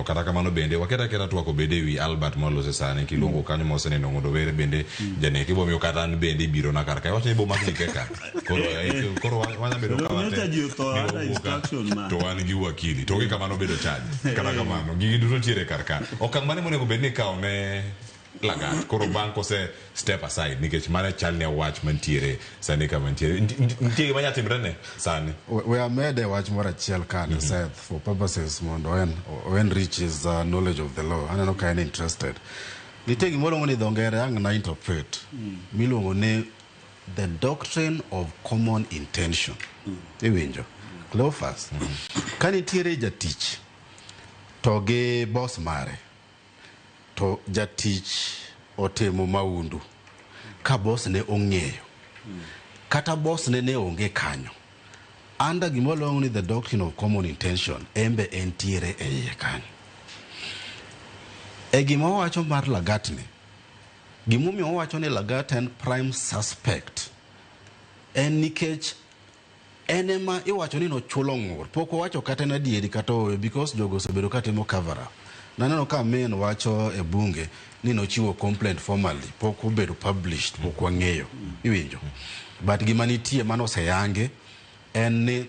kata kamano bende waketa kera twako bende wi Albert Molose sane kilongo kanyo mosene no ngodo were bende jane kibo mi kata bende biro na karka wache bo makni keka koro wana bedo kawate to wan gi wakili to ke kamano bedo chadi kata kamano gigi duto tiere karka okang mane monego bedni kao ne Lagat koro banko se step aside nikech mane chalne watchman tiere sane kama tiere ntie manya timrene sane we are made a watch more chiel kan said for purposes mondo when reaches knowledge of the law anano kind interested litegi moro ngoni dongere ang na interpret milongo ne the doctrine of common intention iwinjo Cleophas kani tiere jatich toge boss mare to jatich otemo maundu ka boss ne ong'eyo kata boss ne onge kanyo anda gimolong ni the doctrine of common intention embe entiere e kanyo e gima wacho mar Lagat ni gimumi wacho ni Lagat en prime suspect en nikech enema iwacho ni no chulo ng'ur poko wacho kata na dieri kata because jogo osebedo katemo cover up naneno ka men wacho e bunge ni no chiwo complaint formally poko bedo published poko ng'eyo iwinjo but gima nitie mano seyange en ni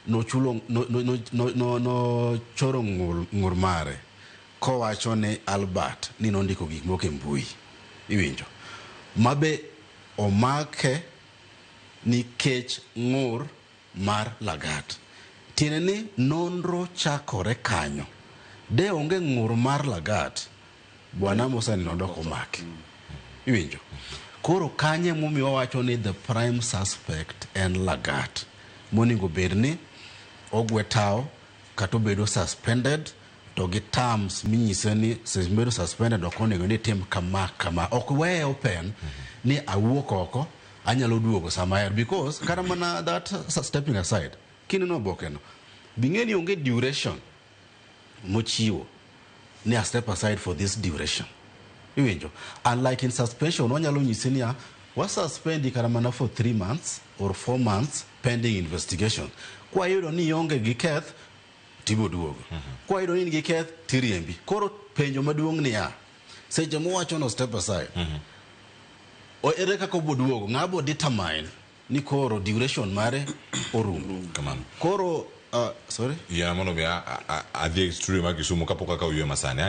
no chulo no choro ng'ur mare ko wacho ne Albert ni no ndiko gik moko e mbui iwinjo mabe omake nikech ng'ur mar Lagat tiene ni nonro chakore kanyo de onge ng'ur mar Lagat bwana Musa ni nodoko make iwinjo koro kanye mumi wacho ni the prime suspect en Lagat moningo bedni ogwetao kato bedo suspended to gi terms minyise ni bedo suspended okonego ni tim kama ok weye open ni awuok oko anyalo duogo sama because kata mana that stepping aside kineno bokeno bingeni onge duration mochiwo ni a step aside for this duration iwinjo unlike in suspension wanyalo nyise ni wa suspend kata mana for 3 months or 4 months pending investigation kwa yudo ni onge gi keth tibo duogo kwa yudo ni gi keth tiriembi koro penjo maduong' ni seche mowacho no step aside o ere kako boduogo ngabo determine ni koro duration mare orum kamano koro sorry ya mono bia adhi extreme akisumo kapoka ka uyo masane